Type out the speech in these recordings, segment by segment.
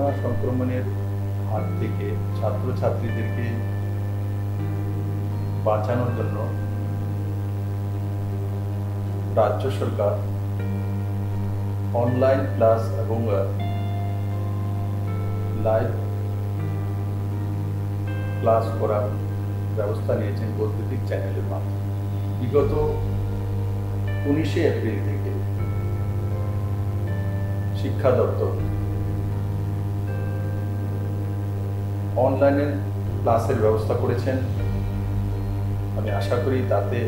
Corona সংক্রমণের হাত থেকে ছাত্রছাত্রীদেরকে বাঁচানোর জন্য রাজ্য সরকার অনলাইন ক্লাস এবং লাইভ ক্লাস করার ব্যবস্থা নিয়েছেন বৈদ্যুতিক চ্যানেলের মাধ্যমে। বিগত 19শে এপ্রিল থেকে শিক্ষা দপ্তর অনলাইনে ক্লাসের ব্যবস্থা করেছেন। আমি আশা করি তাতে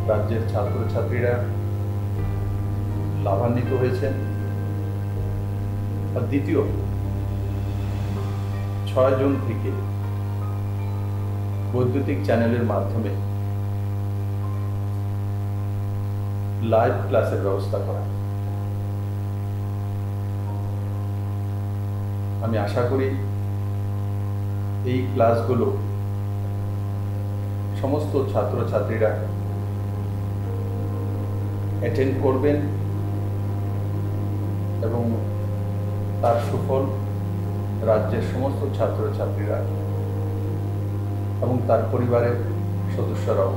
রাজ্যের ছাত্রছাত্রীরা লাভান্বিত হয়েছেন। আর দ্বিতীয় 6 জুন থেকে বৈদ্যুতিক চ্যানেলের মাধ্যমে লাইভ ক্লাসের ব্যবস্থা করা। আমি আশা করি এই ক্লাসগুলো সমস্ত ছাত্রছাত্রীরা অ্যাটেন্ড করবেন এবং তার সুফল রাজ্যের সমস্ত ছাত্রছাত্রীরা এবং তার পরিবারের সদস্যরাও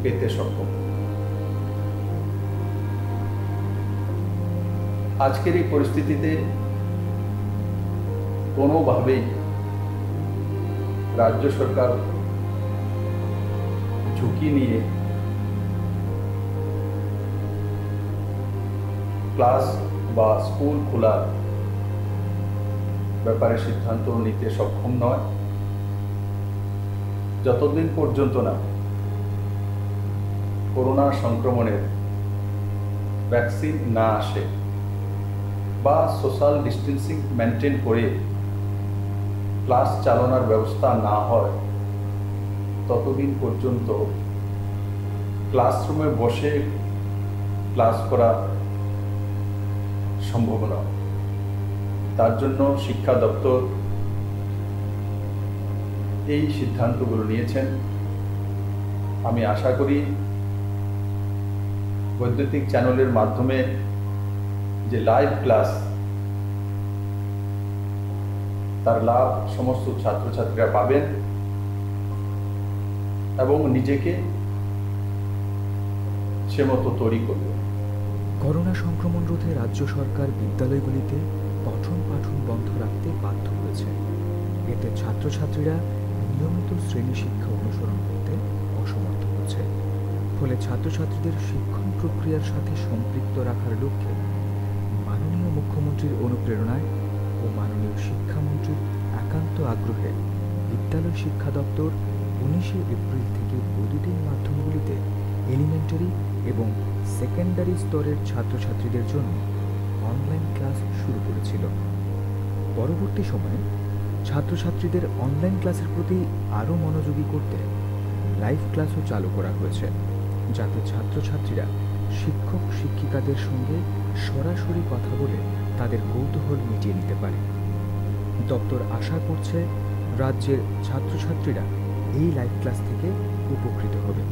পেতে সক্ষম। আজকের এই পরিস্থিতিতে কোনোভাবেই রাজ্য সরকার ঝুঁকি নিয়ে ক্লাস বা স্কুল খোলার ব্যাপারে সিদ্ধান্ত নিতে সক্ষম নয় যতদিন পর্যন্ত না করোনা সংক্রমণের ভ্যাকসিন না আসে বা সোশ্যাল ডিস্টেন্সিং মেনটেন করে ক্লাস চালানোর ব্যবস্থা না হয় ততদিন পর্যন্ত ক্লাসরুমে বসে ক্লাস করা সম্ভব নয়। তার জন্য শিক্ষা দপ্তর এই সিদ্ধান্তগুলো নিয়েছেন। আমি আশা করি বৈদ্যুতিক চ্যানেলের মাধ্যমে যে লাইভ ক্লাস তার লাভ সমস্ত ছাত্রছাত্রীরা পাবেন এবং নিজেকে সে মতো তৈরি করবেন। করোনা সংক্রমণ রোধে রাজ্য সরকার বিদ্যালয়গুলিতে পঠন পাঠন বন্ধ রাখতে বাধ্য হয়েছে। এতে ছাত্রছাত্রীরা নিয়মিত শ্রেণী শিক্ষা অনুসরণ করতে অসমর্থ হচ্ছে। ফলে ছাত্রছাত্রীদের শিক্ষণ প্রক্রিয়ার সাথে সম্পৃক্ত রাখার লক্ষ্যে মাননীয় মুখ্যমন্ত্রীর অনুপ্রেরণায় ও মাননীয় শিক্ষামন্ত্রীর একান্ত আগ্রহে বিদ্যালয় শিক্ষা দপ্তর 19শে এপ্রিল থেকে বৈদ্যুতিক মাধ্যমগুলিতে এলিমেন্টারি এবং সেকেন্ডারি স্তরের ছাত্রছাত্রীদের জন্য অনলাইন ক্লাস শুরু করেছিল। পরবর্তী সময়ে ছাত্রছাত্রীদের অনলাইন ক্লাসের প্রতি আরও মনোযোগী করতে লাইভ ক্লাসও চালু করা হয়েছে, যাতে ছাত্রছাত্রীরা শিক্ষক শিক্ষিকাদের সঙ্গে সরাসরি কথা বলে তাদের কৌতূহল মিটিয়ে নিতে পারে। দপ্তর আশা করছে রাজ্যের ছাত্রছাত্রীরা এই লাইভ ক্লাস থেকে উপকৃত হবে।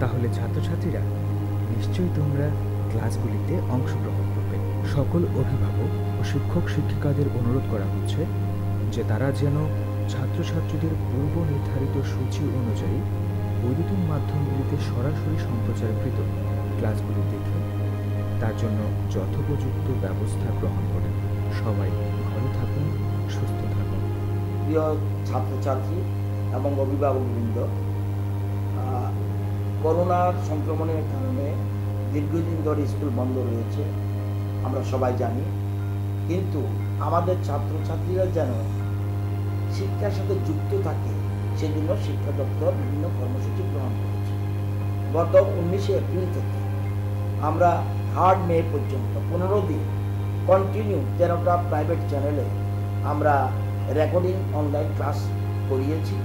তাহলে ছাত্রছাত্রীরা নিশ্চয়ই তোমরা ক্লাসগুলিতে অংশগ্রহণ করবে। সকল অভিভাবক ও শিক্ষক শিক্ষিকাদের অনুরোধ করা হচ্ছে যে তারা যেন ছাত্রছাত্রীদের পূর্ব নির্ধারিত সূচি অনুযায়ী বৈদ্যুতিক মাধ্যমগুলিতে সরাসরি সম্প্রচারকৃত ক্লাসগুলি দেখে তার জন্য যথোপযুক্ত ব্যবস্থা গ্রহণ করেন। সবাই ঘরে থাকুন, সুস্থ থাকুন। প্রিয় ছাত্রছাত্রী এবং অভিভাবকবৃন্দ, করোনার সংক্রমণের কারণে দীর্ঘদিন ধরে স্কুল বন্ধ রয়েছে, আমরা সবাই জানি। কিন্তু আমাদের ছাত্রছাত্রীরা যেন শিক্ষার সাথে যুক্ত থাকে সেজন্য শিক্ষা দপ্তর বিভিন্ন কর্মসূচি গ্রহণ করেছে। গত 19শে এপ্রিল থেকে আমরা 3 মে পর্যন্ত 15 দিন কন্টিনিউ 13টা প্রাইভেট চ্যানেলে আমরা রেকর্ডিং অনলাইন ক্লাস করিয়েছি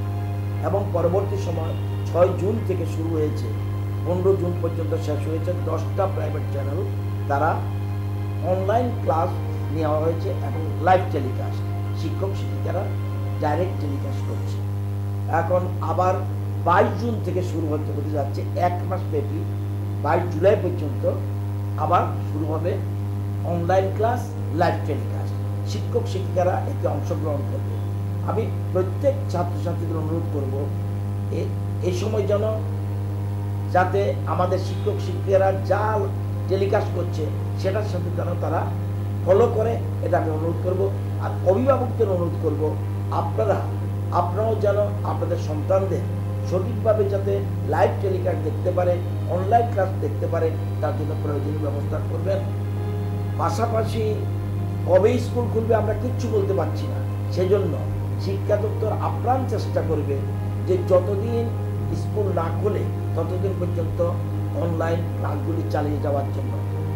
এবং পরবর্তী সময় 6 জুন থেকে শুরু হয়েছে, 15 জুন পর্যন্ত শেষ হয়েছে। 10টা প্রাইভেট চ্যানেল তারা অনলাইন ক্লাস নেওয়া হয়েছে এবং লাইভ টেলিকাস্ট, শিক্ষক শিক্ষিকারা ডাইরেক্ট টেলিকাস্ট করছে। এখন আবার 22 জুন থেকে শুরু হতে যাচ্ছে, 1 মাস ব্যাপী 22 জুলাই পর্যন্ত আবার শুরু হবে অনলাইন ক্লাস, লাইভ টেলিকাস্ট। শিক্ষক শিক্ষিকারা এতে অংশগ্রহণ করবে। আমি প্রত্যেক ছাত্রছাত্রীদের অনুরোধ করব এই সময় যেন যাতে আমাদের শিক্ষক শিক্ষিকারা যা টেলিকাস্ট করছে সেটার সাথে যেন তারা ফলো করে, এটা আমি অনুরোধ করব। আর অভিভাবকদের অনুরোধ করব, আপনারাও যেন আপনাদের সন্তানদের সঠিকভাবে যাতে লাইভ টেলিকাস্ট দেখতে পারে, অনলাইন ক্লাস দেখতে পারে, তার জন্য প্রয়োজনীয় ব্যবস্থা করবেন। পাশাপাশি কবে স্কুল খুলবে আমরা কিচ্ছু বলতে পারছি না, সেজন্য শিক্ষা দপ্তর আপ্রাণ চেষ্টা করবে যে যতদিন স্কুল না খোলে ততদিন পর্যন্ত অনলাইন ক্লাসগুলি চালিয়ে যাওয়ার জন্য।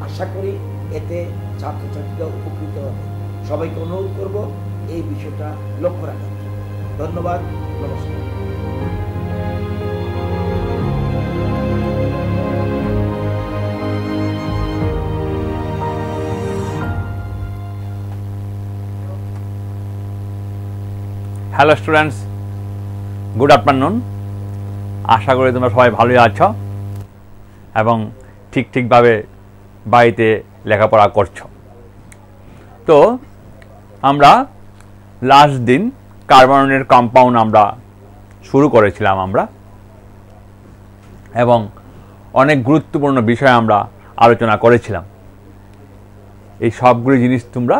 আশা করি এতে ছাত্রছাত্রীরা উপকৃত হবে। সবাইকে অনুরোধ করব এই বিষয়টা লক্ষ্য রাখার জন্য। ধন্যবাদ, নমস্কার। Hello students, good afternoon. আশা করি তোমরা সবাই ভালোই আছো এবং ঠিকভাবে বাড়িতে লেখাপড়া করছো। তো আমরা লাস্ট দিন কার্বনের কম্পাউন্ড আমরা শুরু করেছিলাম এবং অনেক গুরুত্বপূর্ণ বিষয় আমরা আলোচনা করেছিলাম। এই সবগুলো জিনিস তোমরা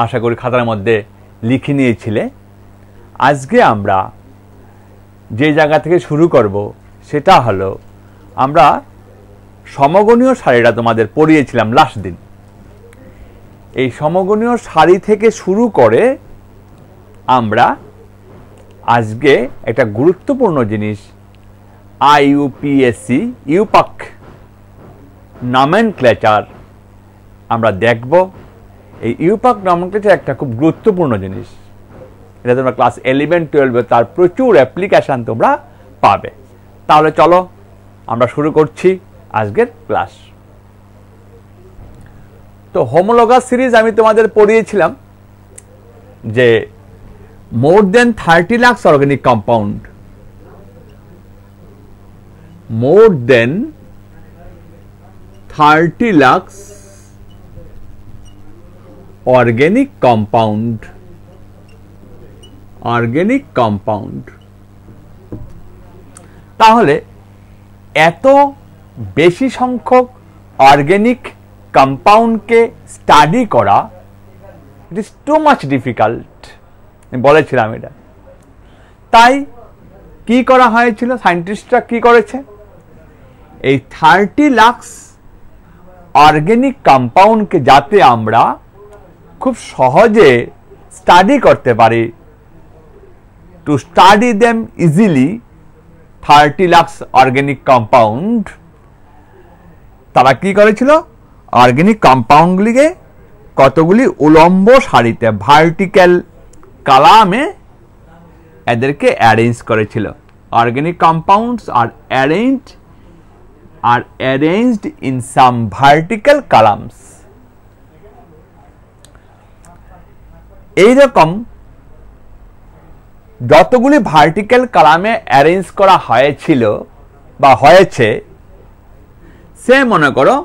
আশা করি খাতার মধ্যে লিখে নিয়েছিলে। আজকে আমরা যে জায়গা থেকে শুরু করব সেটা হলো, আমরা সমগণীয় সারিটা তোমাদের পড়িয়েছিলাম লাস্ট দিন। এই সমগণীয় সারি থেকে শুরু করে আমরা আজকে একটা গুরুত্বপূর্ণ জিনিস IUPAC ইউপাক নমেনক্লেচার আমরা দেখব। এই ইউপাক নমেনক্লেচার একটা খুব গুরুত্বপূর্ণ জিনিস। এটা তোমরা ক্লাস 11-12 তার প্রচুর অ্যাপ্লিকেশান তোমরা পাবে। তাহলে চলো আমরা শুরু করছি আজকের ক্লাস। তো হোমোলোগাস সিরিজ আমি তোমাদের পড়িয়েছিলাম যে মোর দেন 30 লাখ অর্গানিক কম্পাউন্ড, মোর দেন 30 lakh organic compound, organic compound. তাহলে এত বেশি সংখ্যক অর্গানিক কম্পাউন্ডকে স্টাডি করা, it is too much difficult, বলেছিলাম এটা। তাই কি করা হয়েছিল, সায়েন্টিস্টরা কি করেছে, এই 30 লাখ অর্গানিক কম্পাউন্ডকে যাতে আমরা খুব সহজে স্টাডি করতে পারি, to study them easily, 30 lakh organic compound, তারা কি করেছিল, অর্গানিক কম্পাউন্ডগুলিকে কতগুলি উলম্ব সারিতে ভার্টিক্যাল কলামে এদেরকে অ্যারেঞ্জ করেছিল। Organic compounds are arranged in some vertical columns. এইরকম যতগুলি ভার্টিক্যাল কলামে অ্যারেঞ্জ করা হয়েছিল বা হয়েছে, সে মনে করো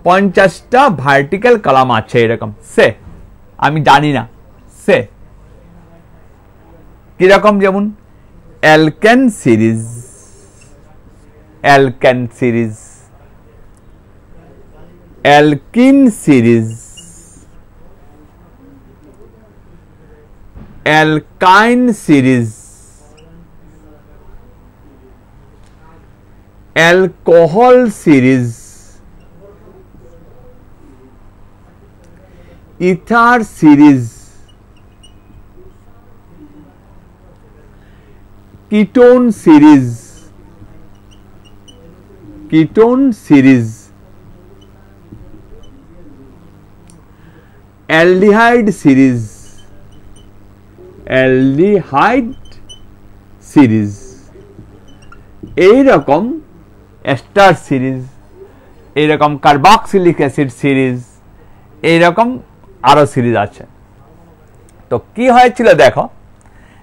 50টা ভার্টিক্যাল কলাম আছে এরকম। সে আমি জানি না সে কিরকম, যেমন alkane series, alkane series, alkyne series, অ্যালকাইন series, alcohol series, ether series, ketone series, ketone series, aldehyde series, aldehyde series, এইরকম এস্টার সিরিজ, এইরকম কার্বক্সিলিক অ্যাসিড সিরিজ, এইরকম আরো সিরিজ আছে। তো কি হয়েছিল দেখো,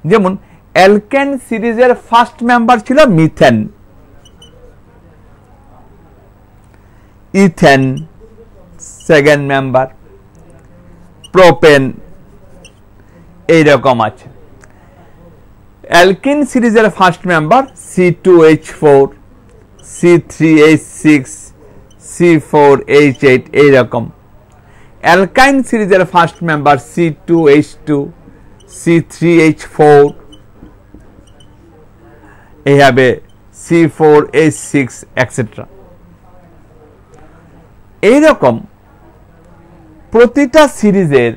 যেমন অ্যালকেন সিরিজের ফার্স্ট মেম্বার ছিল methane, ethane second member, propane এইরকম আছে। অ্যালকিন সিরিজের first member C2H4, C3H6, C4H8 এইরকম। অ্যালকাইন সিরিজের ফার্স্ট মেম্বার C2H2, C3H4, এইভাবে C4H6 এটসেট্রা। এইরকম প্রতিটা সিরিজের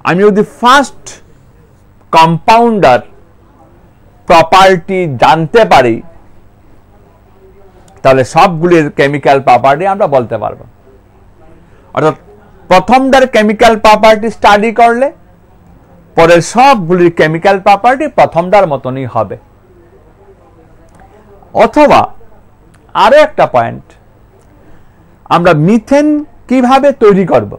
আমি যদি ফার্স্ট কম্পাউন্ডার প্রপার্টি জানতে পারি তাহলে সবগুলির কেমিক্যাল প্রপার্টি আমরা বলতে পারবো। অর্থাৎ প্রথমটার কেমিক্যাল প্রপার্টি স্টাডি করলে পরের সবগুলির কেমিক্যাল প্রপার্টি প্রথমটার মতনই হবে। অথবা আরো একটা পয়েন্ট, আমরা মিথেন কিভাবে তৈরি করব,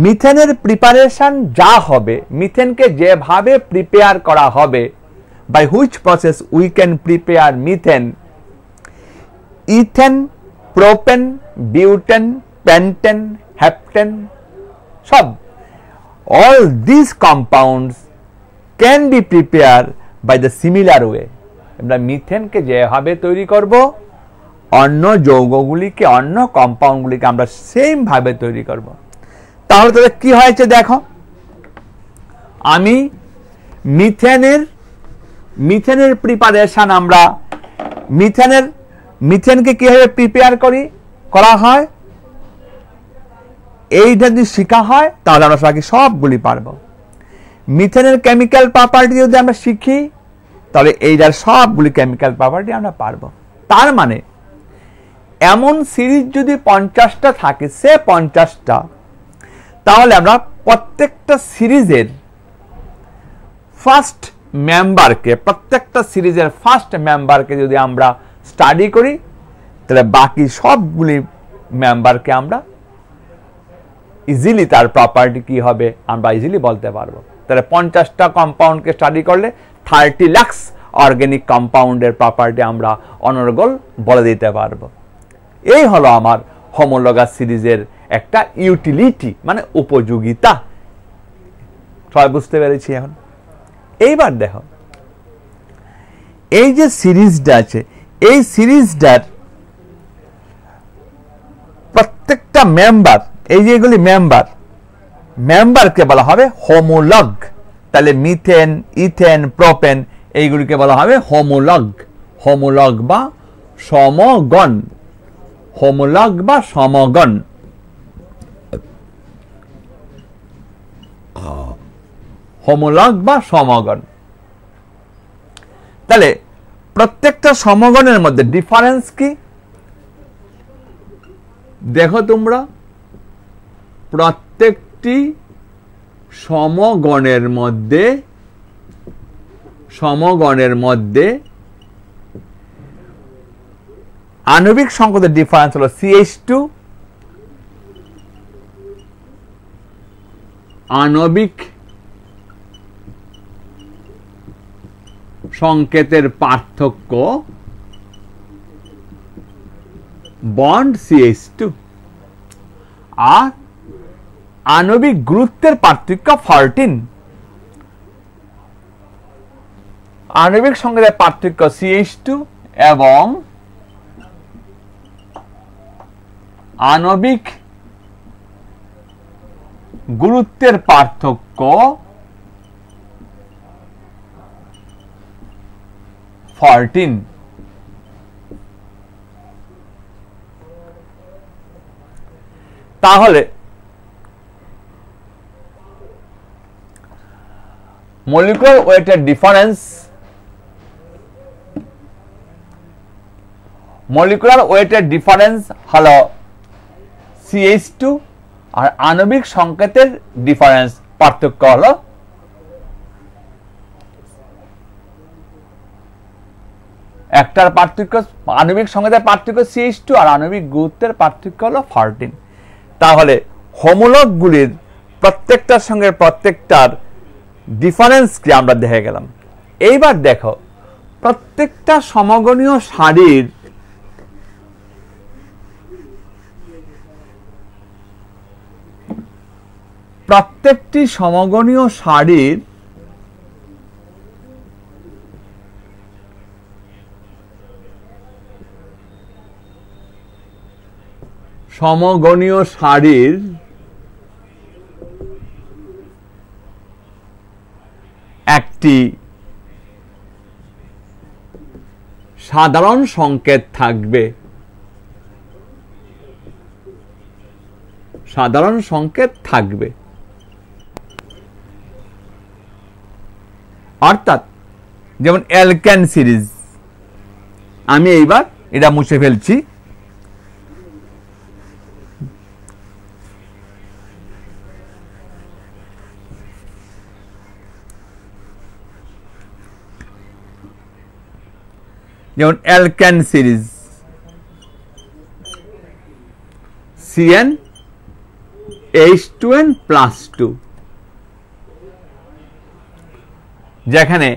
মিথেনের প্রিপারেশন যা হবে, মিথেনকে যেভাবে প্রিপেয়ার করা হবে, by which process we can prepare methane, ethane, propane, butane, pentane, heptane, সব all these compounds can be prepared by the similar way। আমরা মিথেনকে যেভাবে তৈরি করব অন্য যৌগগুলিকে, অন্য কম্পাউন্ডগুলিকে আমরা সেম ভাবে তৈরি করব। তাহলে তাহলে কি হয়েছে দেখো, আমি মিথেনের প্রিপারেশন, আমরা মিথেনকে কিভাবে প্রিপেয়ার করা হয়, এইটা যদি শেখা হয় তাহলে আমরা সবগুলি পারবো। মিথেনের কেমিক্যাল প্রপার্টি যদি আমরা শিখি তাহলে এইটার সবগুলি কেমিক্যাল প্রপার্টি আমরা পারবো। তার মানে এমন সিরিজ যদি 50টা থাকে, সে 50টা, তাহলে আমরা প্রত্যেকটা সিরিজের ফার্স্ট মেম্বারকে যদি আমরা স্টাডি করি তাহলে বাকি সবগুলি মেম্বারকে আমরা ইজিলি তার প্রপার্টি কি হবে আমরা ইজিলি বলতে পারবো। তাহলে 50টা কম্পাউন্ডকে স্টাডি করলে 30 লাখ অর্গানিক কম্পাউন্ডের প্রপার্টি আমরা অনর্গল বলে দিতে পারবো। এই হলো আমার হোমোলোগাস সিরিজের একটা ইউটিলিটি, মানে উপযোগিতা। সবাই বুঝতে পেরেছি এখন? এইবার দেখো, এই যে সিরিজটা আছে, এই সিরিজটার প্রত্যেকটা মেম্বার, এই যেগুলি মেম্বারকে বলা হবে হোমোলগ। তাহলে মিথেন, ইথেন, প্রোপেন এইগুলিকে বলা হবে হোমোলগ বা সমগণ। তাহলে প্রত্যেকটা সমগণের মধ্যে ডিফারেন্স কি দেখো তোমরা, প্রত্যেকটি সমগণের মধ্যে আণবিক সংকেতের ডিফারেন্স হলো CH2, আণবিক সংকেতের পার্থক্য বন্ড CH2, আর আণবিক গুরুত্বের পার্থক্য 14। আণবিক সংকেতের পার্থক্য CH2 এবং আণবিক গুরুত্বের পার্থক্য 14। তাহলে মলিকুলার ওয়েটের ডিফারেন্স হলো CH2 আর আণবিক সংকেতের ডিফারেন্স পার্থক্য হলো একটার পার্থক্য, আণবিক সংকেতের পার্থক্য CH2 আর আণবিক গুরুত্বের পার্থক্য হলো 14। তাহলে হোমোলগ গুলির প্রত্যেকটার সঙ্গে প্রত্যেকটার ডিফারেন্স কি আমরা দেখে গেলাম। এইবার দেখো, প্রত্যেকটা সমগণীয় সারির প্রত্যেকটি সমগণীয় সারির একটি সাধারণ সংকেত থাকবে। সাধারণ সংকেত থাকবে অর্থাৎ যেমন অ্যালকেন সিরিজ, আমি এইবার এটা মুছে ফেলছি। যেমন অ্যালকেন সিরিজ CN H2N+2, যেখানে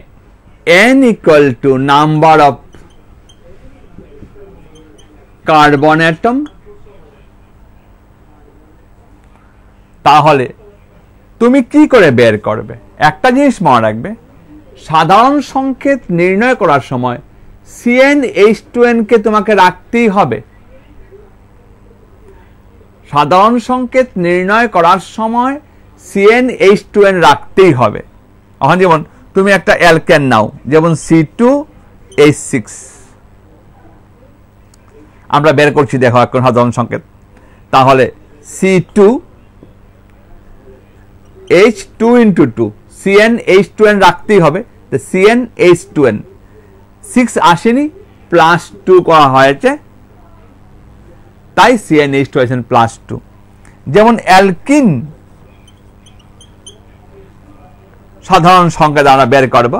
N = number of carbon atom, তাহলে তুমি কি করে বের করবে? একটা জিনিস মনে রাখবে, সাধারণ সংকেত নির্ণয় করার সময় CnH2n কে তোমাকে রাখতেই হবে। সাধারণ সংকেত নির্ণয় করার সময় CnH2n রাখতেই হবে। এখন যেমন তুমি একটা অ্যালকেন নাও, যেমন C2H6, আমরা বের করছি দেখো এখন সাধারণ সংকেত। তাহলে C2H2 CnH2n রাখতেই হবে, CnH2n 6 আসেনি, +2 করা হয়েছে, তাই CnH2n+2। যেমন অ্যালকিন সাধারণ সংকেত আমরা বের করব।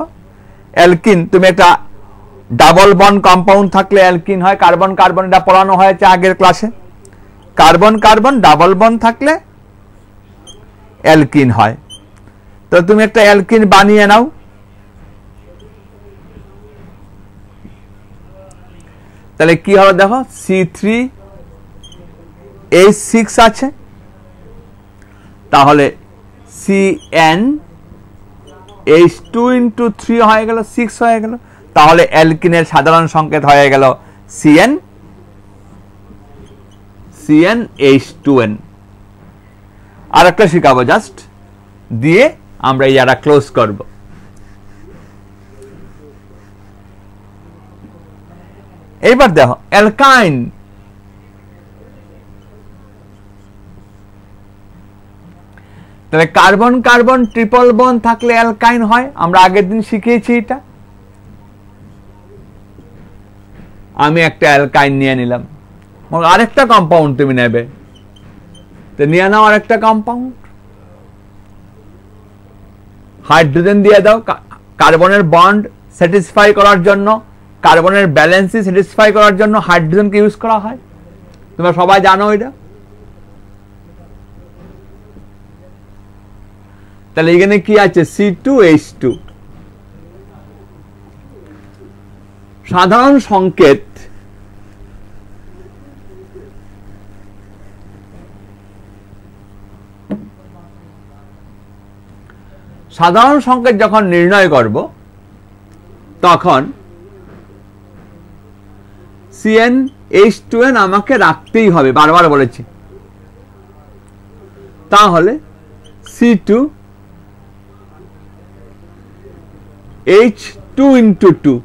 অ্যালকিন, তুমি একটা ডাবল বন্ড কম্পাউন্ড থাকলে অ্যালকিন হয়, কার্বন কার্বন, এটা পড়ানো হয়েছে আগের ক্লাসে। কার্বন কার্বন ডাবল বন্ড থাকলে অ্যালকিন হয়। তো তুমি একটা অ্যালকিন বানিয়ে নাও। তাহলে কি হবে দেখো, C3H6 আছে, তাহলে CnH2 × 3 হয়ে গেল, 6 হয়ে গেল। তাহলে অ্যালকিনের সাধারণ সংকেত হয়ে গেল CnH2n। আর একটা শিখাবো জাস্ট, দিয়ে আমরা এই জায়গাটা ক্লোজ করব। এইবার দেখো অ্যালকাইন, তাহলে কার্বন কার্বন ট্রিপল বন্ড থাকলে অ্যালকাইন হয়, আমরা আগের দিন শিখিয়েছি এটা। আমি একটা অ্যালকাইন নিয়ে নিলাম, আরেকটা কম্পাউন্ড তুমি নেবে, তো নিয়ে নাও আরেকটা কম্পাউন্ড, হাইড্রোজেন দিয়ে দাও। কার্বনের বন্ড স্যাটিসফাই করার জন্য, কার্বনের ব্যালেন্সি স্যাটিসফাই করার জন্য হাইড্রোজেনকে ইউজ করা হয়, তোমরা সবাই জানো এটা। তাহলে এখানে কি আছে, C2H2। সাধারণ সংকেত যখন নির্ণয় করব, তখন CnH2n আমাকে রাখতেই হবে, বারবার বলেছি। তাহলে C2H2 × 2,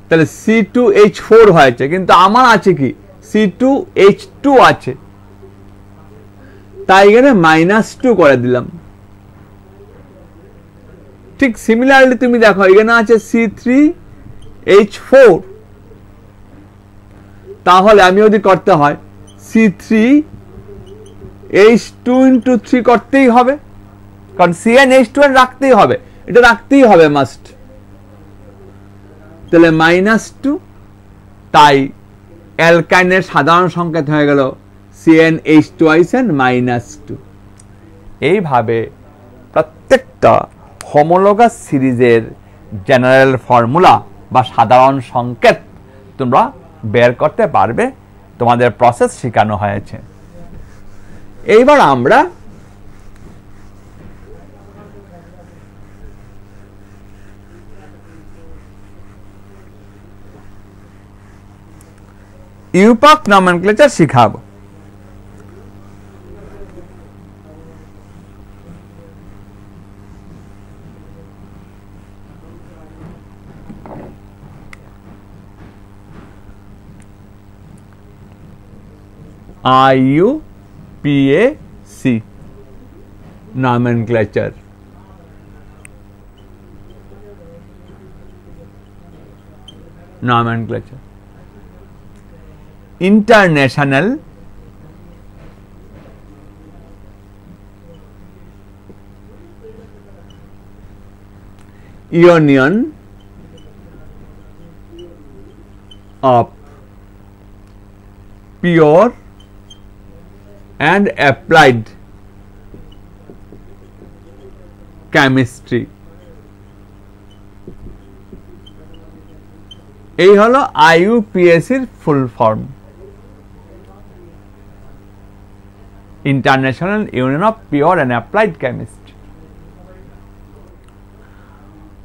তাহলে C2H4 হয়েছে, কিন্তু আমার আছে কি C2H2 আছে, তাই এখানে -2 করে দিলাম। ঠিক সিমিলারলি তুমি দেখো এখানে আছে C3H4, তাহলে আমি যদি করতে হয় C3H2 × 3 করতেই হবে, কারণ CnH2n রাখতেই হবে, এটা রাখতেই হবে মাস্ট। তাহলে -2, তাই অ্যালকাইনের সাধারণ সংকেত হয়ে গেল CnH2n-2। এইভাবে প্রত্যেকটা হোমোলোগাস সিরিজের জেনারেল ফর্মুলা বা সাধারণ সংকেত তোমরা বের করতে পারবে, তোমাদের প্রসেস শেখানো হয়েছে। এইবার আমরা ইউপাক নমেনক্লেচার শিখাবো। IUPAC nomenclature. Nomenclature. International Union of Pure and Applied Chemistry, এই হলো IUPAC এর full form, international union of pure and applied chemistry.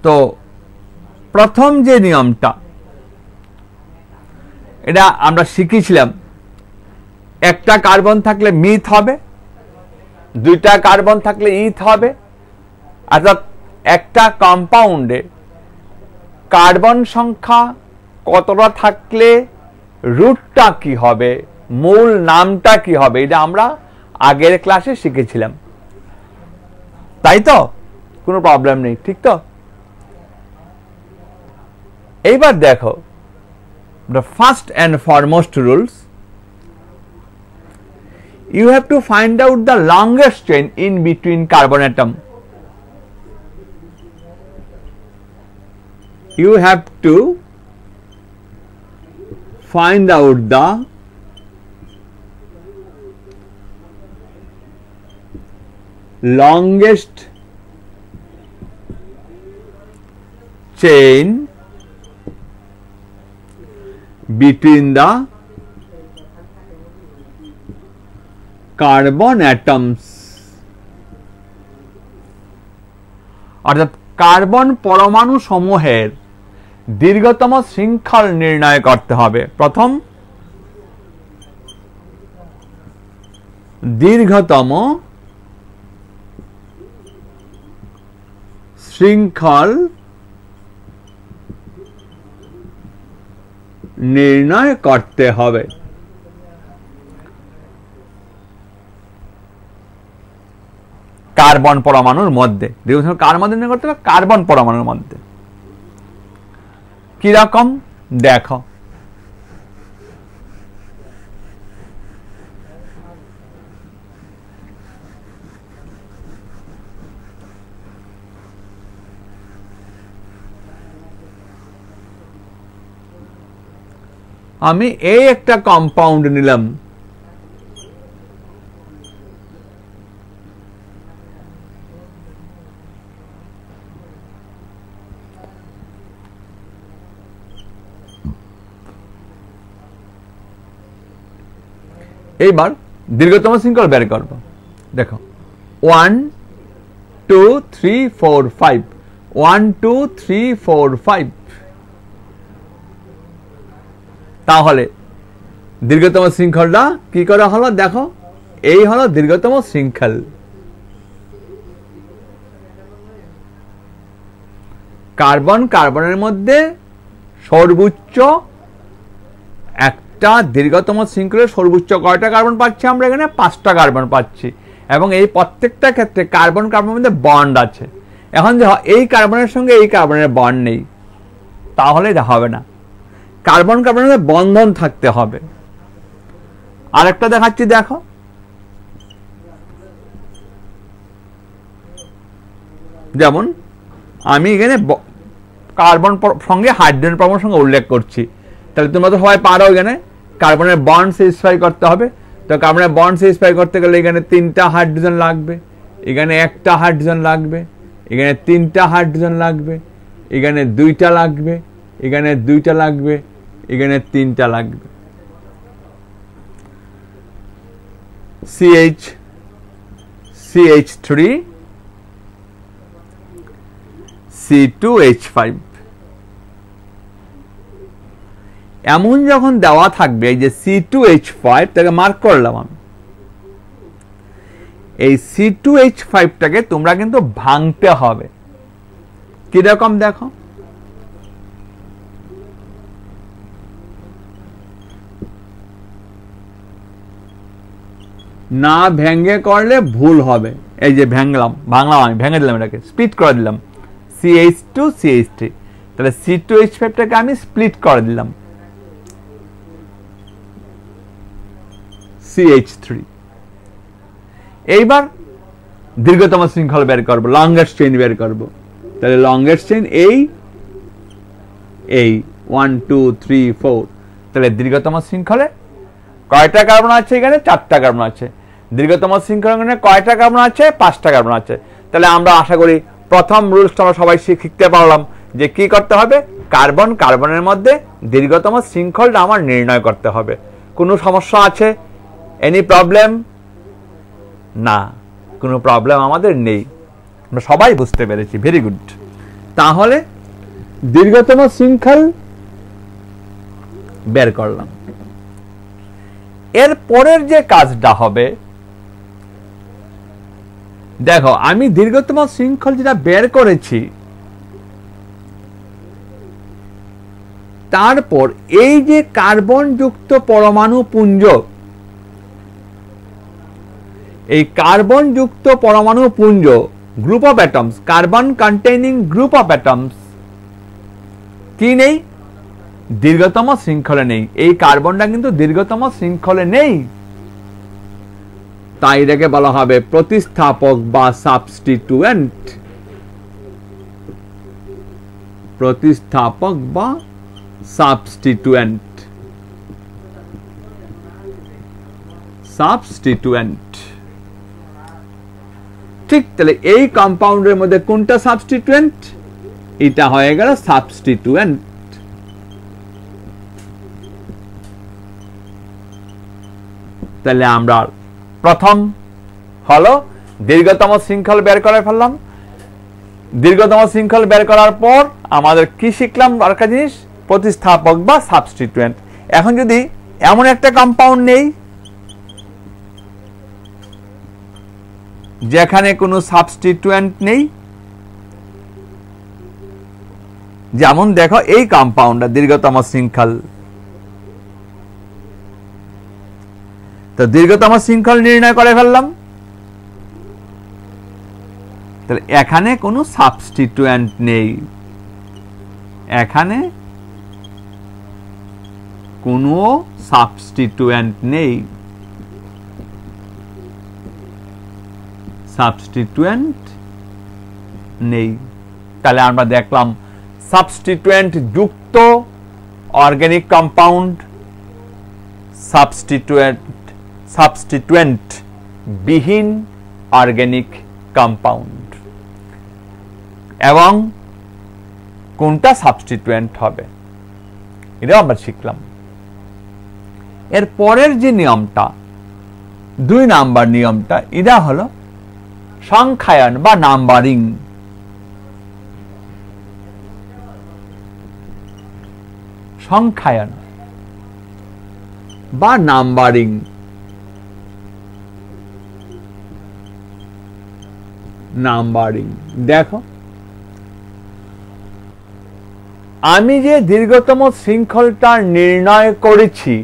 তো প্রথম যে নিয়মটা এটা আমরা শিখেছিলাম, একটা কার্বন থাকলে মিথ হবে, দুইটা কার্বন থাকলে ইথ হবে। অর্থাৎ একটা কম্পাউন্ডে কার্বন সংখ্যা কতটা থাকলে রুটটা কি হবে, মূল নামটা কি হবে, এটা আমরা আগের ক্লাসে শিখেছিলাম, তাই তো? কোনো প্রবলেম নেই, ঠিক তো? এইবার দেখো, the first and foremost rules, you have to find out the longest chain in between carbon atom. You have to find out the longest chain between the carbon atoms, অর্থাৎ কার্বন পরমাণু সমূহের দীর্ঘতম শৃঙ্খল নির্ণয় করতে হবে। প্রথম, দীর্ঘতম শৃঙ্খল নির্ণয় করতে হবে। কার্বন পরমাণুর মধ্যে কার মধ্যে নির্ণয় করতে হবে? কার্বন পরমাণুর মধ্যে। কিরকম দেখো, আমি এই একটা কম্পাউন্ড নিলাম, এইবার দীর্ঘতম শৃঙ্খল বের করব। দেখো 1 2 3 4 5, 1 2 3 4 5। তাহলে দীর্ঘতম শৃঙ্খলটা কি করা হলো? দেখো, এই হলো দীর্ঘতম শৃঙ্খল। কার্বন কার্বনের মধ্যে সর্বোচ্চ একটা দীর্ঘতম শৃঙ্খলের সর্বোচ্চ কয়টা কার্বন পাচ্ছি আমরা? এখানে 5টা কার্বন পাচ্ছি, এবং এই প্রত্যেকটা ক্ষেত্রে কার্বন কার্বনের মধ্যে বন্ড আছে। এখন যে এই কার্বনের সঙ্গে এই কার্বনের বন্ড নেই, তাহলে এটা হবে না। কার্বন কার্বনের মধ্যে বন্ধন থাকতে হবে। আরেকটা দেখাচ্ছি, দেখো, যেমন আমি এখানে কার্বন সঙ্গে হাইড্রোজেন পরমাণুর সঙ্গে উল্লেখ করছি, তাহলে তোমরা তো সবাই পারো এখানে কার্বনের বন্ড স্পেসিফাই করতে হবে। তো কার্বনের বন্ড স্পেসিফাই করতে গেলে এখানে 3টা হাইড্রোজেন লাগবে, এখানে 1টা হাইড্রোজেন লাগবে, এখানে 3টা হাইড্রোজেন লাগবে, এখানে 2টা লাগবে, এখানে 2টা লাগবে, এখানে 3টা লাগবে। CH CH3 C2H5 এমন যখন দেওয়া থাকবে এই যে C2H5 তাকে মার্ক করলাম আমি, এই C2H5 টাকে তোমরা কিন্তু ভাঙতে হবে। কিরকম দেখো, না ভেঙে করলে ভুল হবে। এই যে ভাঙলাম আমি ভেঙে দিলাম, এটাকে স্প্লিট করে দিলাম CH2 CH3, তাহলে C2H5 টাকে আমি স্প্লিট করে দিলাম CH3। এইবার দীর্ঘতম শৃঙ্খল বের করব, লংগেস্ট চেইন বের করব। তাহলে লংগেস্ট চেইন এই 1 2 3 4, তাহলে দীর্ঘতম শৃঙ্খলে কয়টা কার্বন আছে? এখানে 4টা কার্বন আছে। দীর্ঘতম শৃঙ্খলে কয়টা কার্বন আছে? 5টা কার্বন আছে। তাহলে আমরা আশা করি প্রথম রুলসটা আমরা সবাই শিখতে পারলাম যে কি করতে হবে, কার্বনের মধ্যে দীর্ঘতম শৃঙ্খলটা আমার নির্ণয় করতে হবে। কোনো সমস্যা আছে? Any problem? না, কোনো প্রবলেম আমাদের নেই, আমরা সবাই বুঝতে পেরেছি। Very good. তাহলে দীর্ঘতম শৃঙ্খল বের করলাম। এর পরের যে কাজটা হবে, দেখো আমি দীর্ঘতম শৃঙ্খল যেটা বের করেছি, তারপর এই যে কার্বন যুক্ত পরমাণু পুঞ্জ, এই কার্বন যুক্ত পরমাণু পুঞ্জ, group of atoms, carbon containing group of atoms কি নেই? দীর্ঘতম শৃঙ্খলে নেই। এই কার্বনটা কিন্তু দীর্ঘতম শৃঙ্খলে নেই, তাই এটাকে বলা হবে প্রতিস্থাপক বা সাবস্টিটুয়েন্ট। প্রতিস্থাপক বা সাবস্টিটুয়েন্ট, সাবস্টিটুয়েন্ট। ঠিক, তাহলে এই কম্পাউন্ডের মধ্যে কোনটা সাবস্টিটুয়েন্ট? এটা হয়ে গেল সাবস্টিটুয়েন্ট। তাহলে আমরা প্রথম হলো দীর্ঘতম শৃঙ্খল বের করে ফেললাম। দীর্ঘতম শৃঙ্খল বের করার পর আমাদের কি শিখলাম? আরেকটা জিনিস, প্রতিস্থাপক বা সাবস্টিটুয়েন্ট। এখন যদি এমন একটা কম্পাউন্ড নেই যেখানে কোনো সাবস্টিটুয়েন্ট নেই, যেমন দেখো এই কম্পাউন্ডটা দীর্ঘতম শৃঙ্খল, তো দীর্ঘতম শৃঙ্খল নির্ণয় করে ফেললাম। তাহলে এখানে কোনো সাবস্টিটুয়েন্ট নেই, এখানে কোনো সাবস্টিটুয়েন্ট নেই, সাবস্টিটুয়েন্ট নেই। তাহলে আমরা দেখলাম সাবস্টিটুয়েন্ট যুক্ত অর্গানিক কম্পাউন্ড, সাবস্টিটুয়েন্ট বিহীন অর্গানিক কম্পাউন্ড, এবং কোনটা সাবস্টিটুয়েন্ট হবে এটাও আমরা শিখলাম। এর পরের যে নিয়মটা, 2 নাম্বার নিয়মটা, এটা হলো সংখ্যায়ন বা নাম্বারিং। সংখ্যায়ন বা নাম্বারিং। নাম্বারিং দেখো, আমি যে দীর্ঘতম শৃঙ্খলটা নির্ণয় করেছি,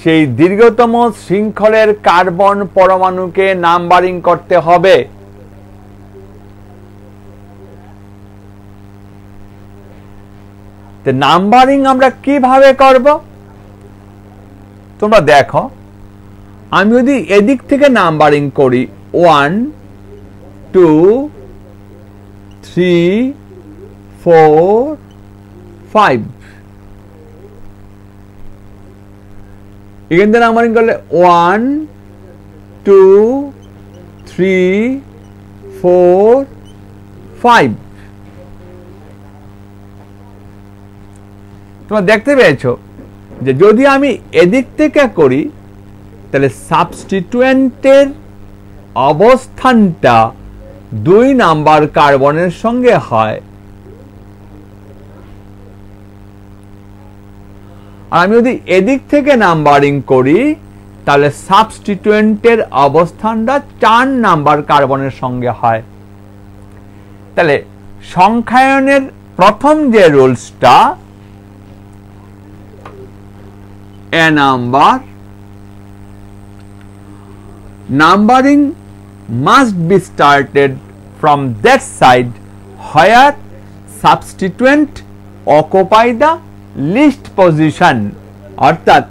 সেই দীর্ঘতম শৃঙ্খলের কার্বন পরমাণুকে নাম্বারিং করতে হবে। নাম্বারিং আমরা কিভাবে করব তোমরা দেখো। আমি যদি এদিক থেকে নাম্বারিং করি 1 2 3 4 5, এখান থেকে নাম্বারিং করলে 1 2 3 4 5। তোমরা দেখতে পেয়েছো যে যদি আমি এদিক থেকে করি তাহলে সাবস্টিটুয়েন্টের অবস্থানটা 2 নাম্বার কার্বনের সঙ্গে হয়, আর আমি যদি এদিক থেকে নাম্বারিং করি তাহলে সাবস্টিটুয়েন্টের অবস্থানটা 4 নাম্বার কার্বনের সঙ্গে হয়। তাহলে সংখ্যায়নের প্রথম যে রুলসটা, a number numbering must be started from that side where substituent occupy the least position, অর্থাৎ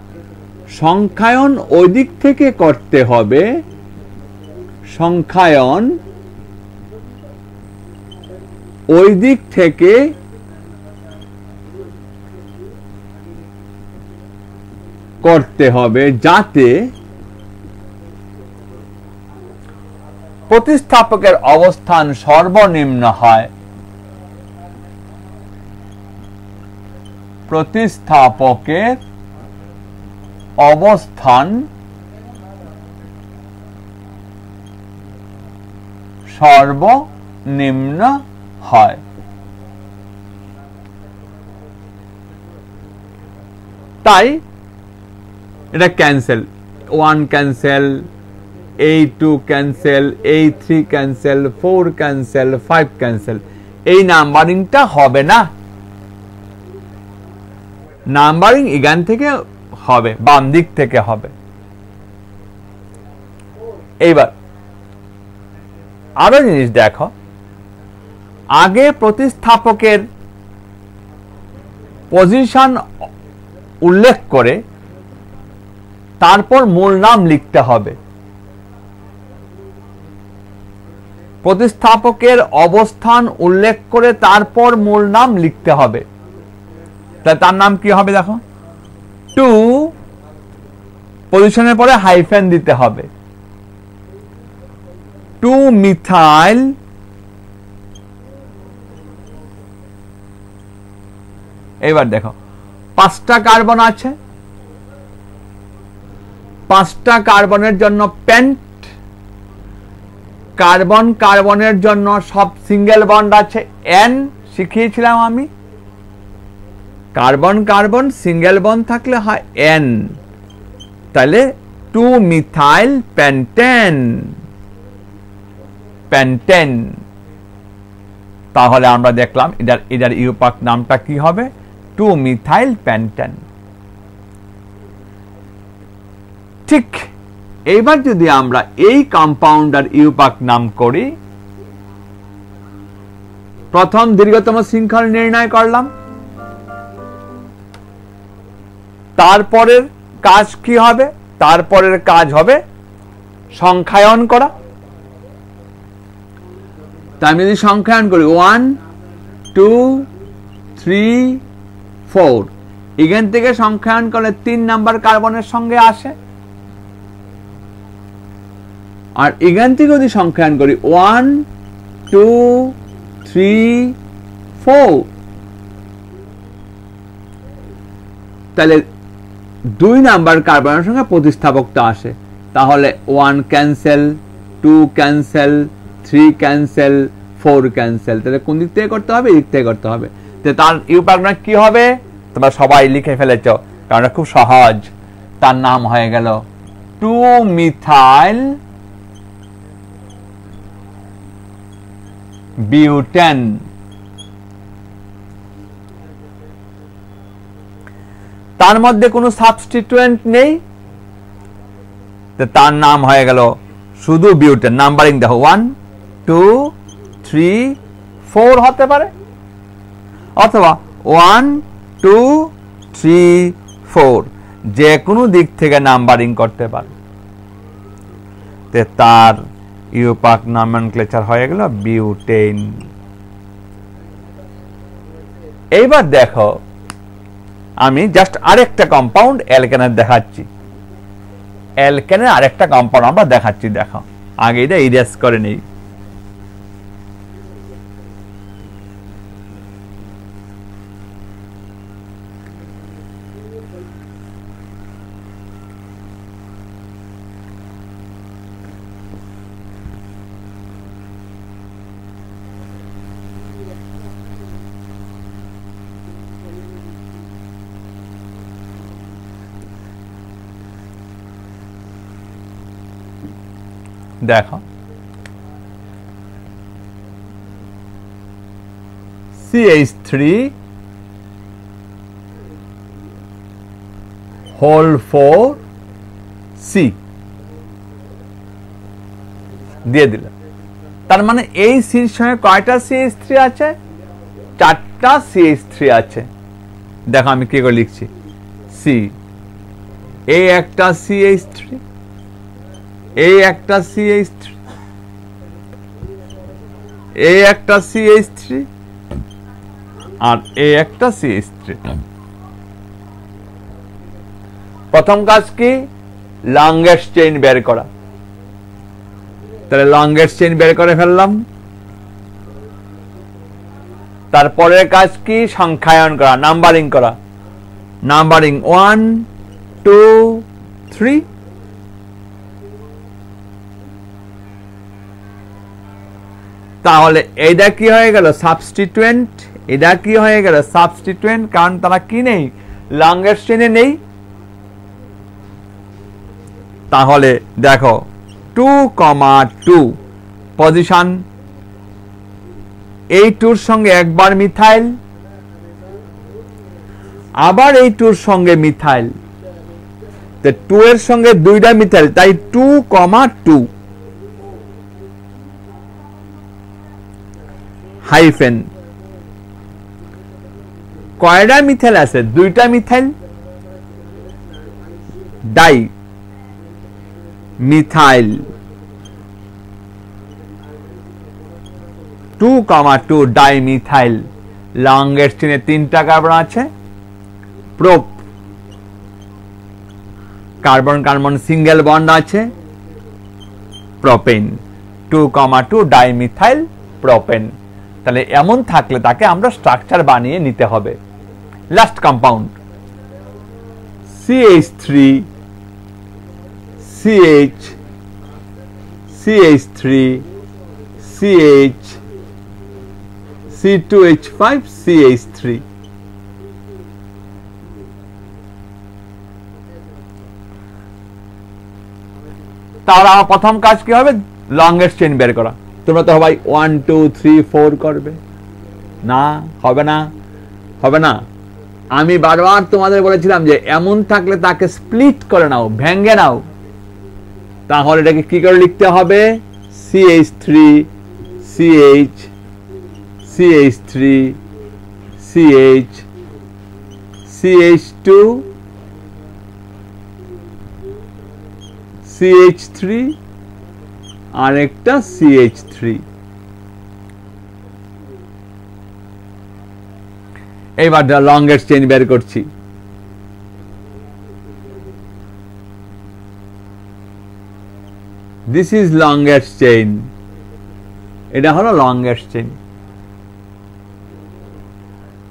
সংখ্যায়ন ওই দিক থেকে করতে হবে, সংখ্যায়ন ওই দিক থেকে করতে হবে যাতে প্রতিস্থাপকের অবস্থান সর্বনিম্ন হয়। প্রতিস্থাপকের অবস্থান সর্বনিম্ন হয়। তাই এটা cancel, 1 cancel, A2 cancel, A3 cancel, 4 cancel, 5 cancel, এই নাম্বারিংটা হবে না। নাম্বারিং এখান থেকে হবে, বাম দিক থেকে হবে। এইবার আরো জিনিস দেখো, আগে প্রতিস্থাপকের পজিশন উল্লেখ করে তারপর মূল নাম লিখতে হবে। প্রতিস্থাপকের অবস্থান উল্লেখ করে তারপর মূল নাম লিখতে হবে। তাহলে তার নাম কি হবে দেখো, 2 পজিশনের পরে হাইফেন দিতে হবে, 2 মিথাইল এবার দেখো 5টা কার্বন আছে, 5টা কার্বনের জন্য পেন্ট, কার্বন কার্বনের জন্য সব সিঙ্গেল বন্ড আছে, N শিখিয়েছিলাম আমি, কার্বন কার্বন সিঙ্গেল বন্ড থাকলে হয় N, তাহলে 2 মিথাইল পেন্টেন, পেন্টেন। তাহলে আমরা দেখলাম এটার ইউপাক নামটা কি হবে, 2 মিথাইল পেন্টেন। ঠিক এইবার যদি আমরা এই কম্পাউন্ডার ইউপাক নাম করি, প্রথম দীর্ঘতম শৃঙ্খল নির্ণয় করলাম, তারপরের কাজ কি হবে, তারপরের কাজ হবে সংখ্যায়ন করা। তাই আমি যদি সংখ্যায়ন করি 1 2 3 4, এখান থেকে সংখ্যায়ন করলে 3 নাম্বার কার্বনের সঙ্গে আসে, আর এখান থেকে যদি সংখ্যায়ন করি 1 2 3 4, তাহলে 2 নাম্বার কার্বনের সঙ্গে প্রতিস্থাপকটা আসে। তাহলে 1 ক্যান্সেল, 2 ক্যান্সেল, 3 ক্যান্সেল, 4 ক্যান্সেল। তাহলে কোন দিক থেকে করতে হবে, এই দিক থেকে করতে হবে। তার ইউপাকটা কি হবে তোমরা সবাই লিখে ফেলেছ, কারণ খুব সহজ। তার নাম হয়ে গেল 2 মিথাইল বিউটেন। তার মধ্যে কোনো সাবস্টিটুয়েন্ট নেই, তার নাম হয়ে গেল শুধু বিউটেন। নাম্বারিং দেখো 1 2 3 4 হতে পারে, অথবা 1 2 3 4 যে কোনো দিক থেকে নাম্বারিং করতে পারে। তার ইউপাক নমেনক্লেচার হয়ে গেল বিউটেন। এইবার দেখো আমি জাস্ট আরেকটা কম্পাউন্ড অ্যালকেনের দেখাচ্ছি, অ্যালকেনের আরেকটা কম্পাউন্ড আমরা দেখাচ্ছি। দেখো আগে এটা ইরেজ করে নেই। দেখো CH3 হোল 4 C দিয়ে দিলাম। তার মানে এই সির সঙ্গে কয়টা CH3 আছে? 4টা CH3 আছে। দেখো আমি কি করে লিখছি, C এই একটা CH3, এই একটা CH3, এই একটা CH3 আর এই একটা CH3। প্রথম কাজ কি? লংগেস্ট চেইন বের করা। তাহলে লংগেস্ট চেইন বের করে ফেললাম। তারপরের কাজ কি? সংখ্যায়ন করা, নাম্বারিং করা। নাম্বারিং 1 2 3। তাহলে এইটা কি হয়ে গেল? সাবস্টিটুয়েন্ট। এটা কি হয়ে গেল? সাবস্টিটুয়েন্ট, কারণ তারা কি নেই? লংগেস্ট চেইনে নেই। তাহলে দেখো 2,2 পজিশন, এই টুর সঙ্গে একবার মিথাইল, আবার এই টুর সঙ্গে মিথাইল, 2 এর সঙ্গে 2টা মিথাইল, তাই 2,2 হাইফেন। কয়টা মিথাইল আছে? 2টা methyl, dimethyl 2,2 dimethyl. Longest চেইনে 3টা কার্বন আছে, prop, carbon carbon single bond আছে, প্রোপেন। 2,2 dimethyl propane. তাহলে এমন থাকলে তাকে আমরা স্ট্রাকচার বানিয়ে নিতে হবে। Last compound CH3 CH CH3 CH C2H5 CH3। তাহলে আমার প্রথম কাজ কি হবে? লংগেস্ট চেইন বের করা। তোমরা তো ভাই 1 2 3 4 করবে না, হবে না, হবে না। আমি বারবার তোমাদের বলেছিলাম যে এমন থাকলে তাকে স্প্লিট করে নাও, ভেঙে নাও। তাহলে এটাকে কি করে লিখতে হবে? CH3 CH CH3 CH CH2 CH3 আর একটা CH3। এবার লংগেস্ট চেইন বের করছি। দিস ইজ লংগেস্ট চেইন, এটা হলো লংগেস্ট চেইন।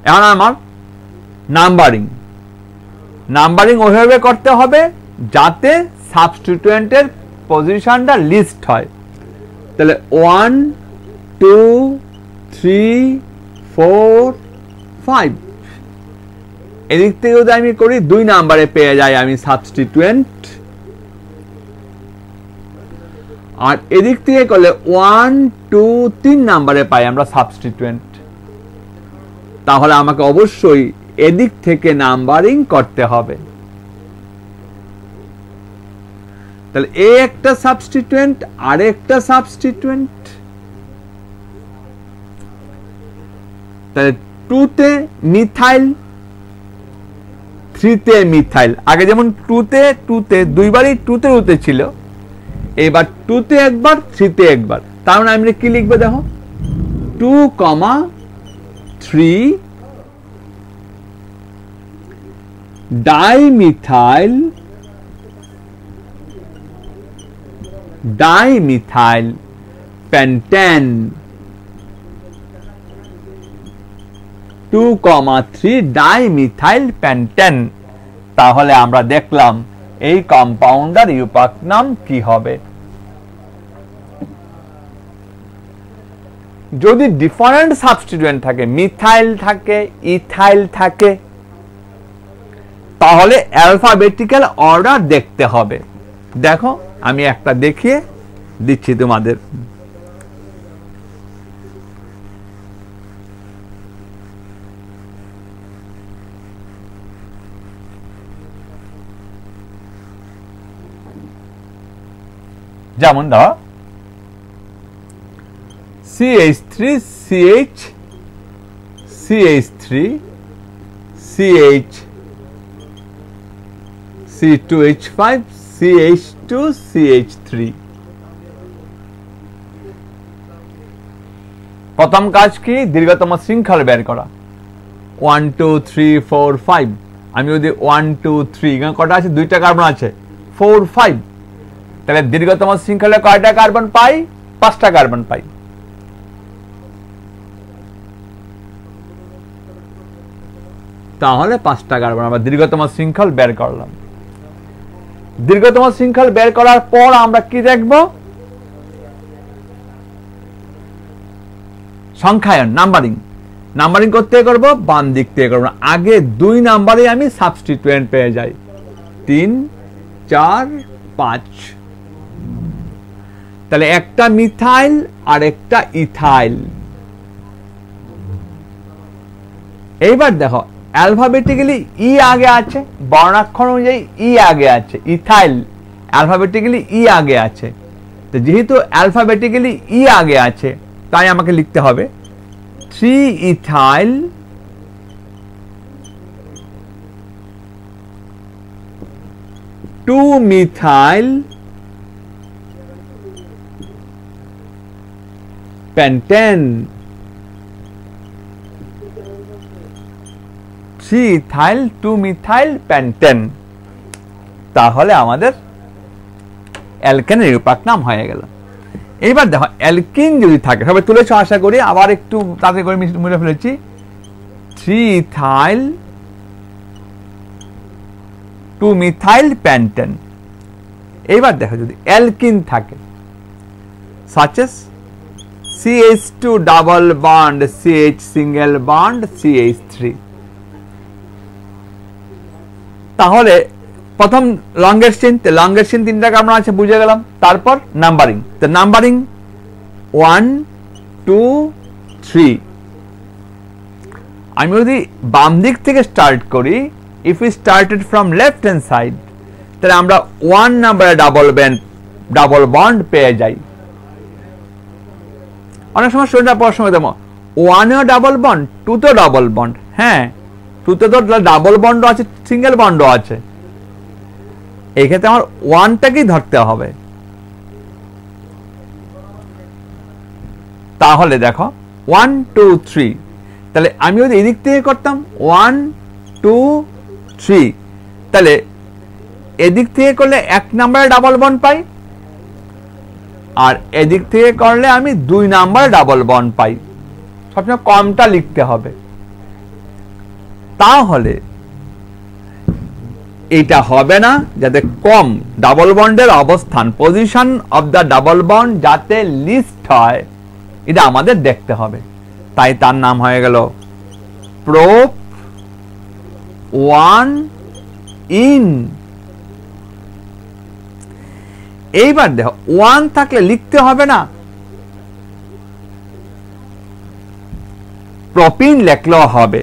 এখন আমার নাম্বারিং, নাম্বারিং ওইভাবে করতে হবে যাতে সাবস্টিটুয়েন্টের পজিশনটা লিস্ট হয়। তাহলে 1 2 3 4 5, এদিক থেকে যদি আমি করি 2 নাম্বারে পেয়ে যাই আমি সাবস্টিটুয়েন্ট, আর এদিক থেকে করলে 1 2 3 নাম্বারে পাই আমরা সাবস্টিটুয়েন্ট। তাহলে আমাকে অবশ্যই এদিক থেকে নাম্বারিং করতে হবে। তাহলে এ একটা সাবস্টিটুয়েন্ট আর একটা সাবস্টিটুয়েন্ট। তাহলে 2 তে মিথাইল, 3 তে মিথাইল। আগে যেমন 2 তে দুইবারই 2 তে ছিল, এবার 2 তে একবার 3 তে একবার। তার মানে আমরা কি লিখবো দেখো, 2,3 ডাইমিথাইল পেন্টেন, 2,3 ডাইমিথাইল পেন্টেন। তাহলে আমরা দেখলাম এই কম্পাউন্ডার ইউপাক নাম কি হবে। যদি ডিফারেন্ট সাবস্টিটুয়েন্ট থাকে, মিথাইল থাকে, ইথাইল থাকে, তাহলে অ্যালফাবেটিক্যাল অর্ডার দেখতে হবে। দেখো আমি একটা দেখিয়ে দিচ্ছি তোমাদের। যেমন ধরো CH3 CH CH3 CH C2H5 CH2 CH3। প্রথম কাজ কি? দীর্ঘতম শৃঙ্খল বের করা। 1 2 3 4 5। আমি যদি 1 2 3, এখানে কটা আছে? 2টা কার্বন আছে, 4 5। তাহলে দীর্ঘতম শৃঙ্খলে কয়টা কার্বন পাই? 5টা কার্বন পাই। তাহলে 5টা কার্বন আমরা দীর্ঘতম শৃঙ্খল বের করলাম। দীর্ঘতম শৃঙ্খল বের করার পর আমরা কি দেখব? সংখ্যায়ন, নাম্বারিং। নাম্বারিং করতে করব বাম দিক থেকে করব। আগে 2 নাম্বারে আমি সাবস্টিটুয়েন্ট পেয়ে যাই, 3 4 5। তাহলে একটা মিথাইল আর একটা ইথাইল। এইবার দেখো অ্যালফাবেটিক্যালি ই আগে আছে, বর্ণাক্ষর অনুযায়ী ই আগে আছে। ইথাইল অ্যালফাবেটিক্যালি ই আগে আছে। তো যেহেতু অ্যালফাবেটিক্যালি ই আগে আছে, তাই আমাকে লিখতে হবে 3 ethyl 2 methyl pentane. 3 ethyl 2 methyl pentane. তাহলে আমাদের অ্যালকেনের নিরূপক নাম হয়ে গেল। এইবার দেখো অ্যালকিন যদি থাকে, সবাই তুলেছ আশা করি, আবার একটু তাড়াতাড়ি করে মুছে ফেলেছি। 3 ইথাইল 2 মিথাইল পেন্টেন। এইবার দেখো যদি অ্যালকিন থাকে, such as CH2 double bond CH single bond CH3, তাহলে প্রথম লংগের চেইন, লংগের চেইন 3টা কার্বন আছে, বুঝে গেলাম। তারপর নাম্বারিং, তো নাম্বারিং 1 2 3। আমি যদি বাম দিক থেকে স্টার্ট করি, if we started from left hand side, তাহলে আমরা 1 নাম্বারে ডাবল বন্ড পেয়ে যাই। অনেক সময় স্টুডেন্টরা প্রশ্ন করে দেবো 1এও ডাবল বন্ড, 2তেও ডাবল বন্ড। হ্যাঁ, 2তে তো ডাবল বন্ডও আছে, সিঙ্গেল বন্ডও আছে। এই ক্ষেত্রে আমার 1টাকেই ধরতে হবে। তাহলে দেখো 1 2 3। তাহলে আমি যদি এদিক থেকে করতাম 1 2 3, তাহলে এদিক থেকে করলে 1 নাম্বারে ডাবল বন্ড পাই, আর এদিক থেকে করলে আমি 2 নাম্বারে ডাবল বন্ড পাই। সবসময় কমটা লিখতে হবে। তাহলে এটা হবে না, যাতে কম ডাবল বন্ডের অবস্থান, position of the double bond যাতে লিস্ট হয়, এটা আমাদের দেখতে হবে। তাই তার নাম হয়ে গেল প্রোপ 1 ইন। এইবার দেখো 1 থাকলে লিখতে হবে না, প্রোপিন লিখলেও হবে।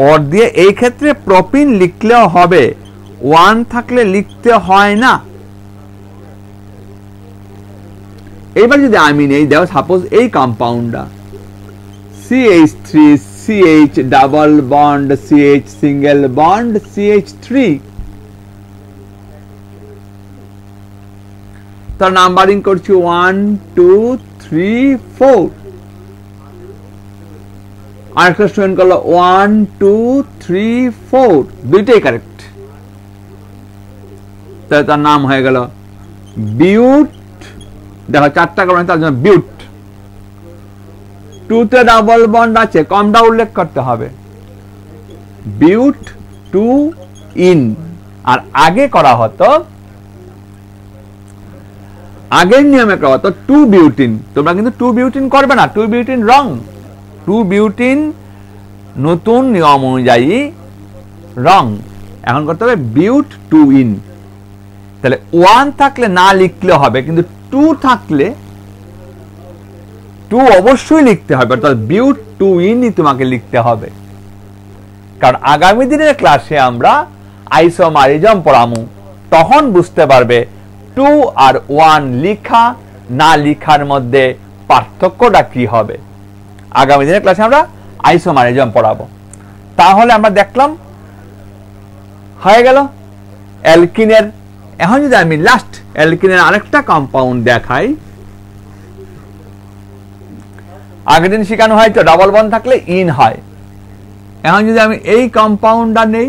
ওর দিয়ে এই ক্ষেত্রে প্রোপিন লিখলেও হবে, 1 থাকলে লিখতে হয় না। এবার যদি আমি নেই, দেখো সাপোজ এই কম্পাউন্ডটা CH3 CH double bond CH single bond CH3, তার নাম্বারিং করছি 1 2 3 4। আরেকটা স্টুডেন্ট করলো 1 2 3 4, দুইটাই কারেক্ট। তাহলে তার নাম হয়ে গেল বিউট। দেখো 4টা কারণ, তার জন্য বিউট। 2তে ডাবল বন্ড আছে, কমটা উল্লেখ করতে হবে, বিউট 2 ইন। আর আগে করা হতো, আগের নিয়মে করা হতো 2 বিউটিন। তোমরা কিন্তু 2 বিউটিন করবে না, 2 বিউটিন রং। 2 বিউটিন নতুন নিয়ম অনুযায়ী রং। এখন করতে হবে বিউট 2 ইন। তাহলে 1 থাকলে না লিখলে হবে, কিন্তু টু থাকলে টু অবশ্যই লিখতে হবে, অর্থাৎ বিউট টু ইনই তোমাকে লিখতে হবে। কারণ আগামী দিনের ক্লাসে আমরা আইসোমারিজম পড়ামু, তখন বুঝতে পারবে টু আর ওয়ান লিখা না লিখার মধ্যে পার্থক্যটা কি হবে। আগামী দিনের ক্লাসে আমরা আইসোমারিজম পড়াবো। তাহলে আমরা দেখলাম হয়ে গেল অ্যালকিনের। এখন যদি আমি লাস্ট অ্যালকিনের আরেকটা কম্পাউন্ড দেখাই, আগের দিন শেখানো হয় তো ডাবল বন্ড থাকলে ইন হয়। এখন যদি আমি এই কম্পাউন্ডটা নেই,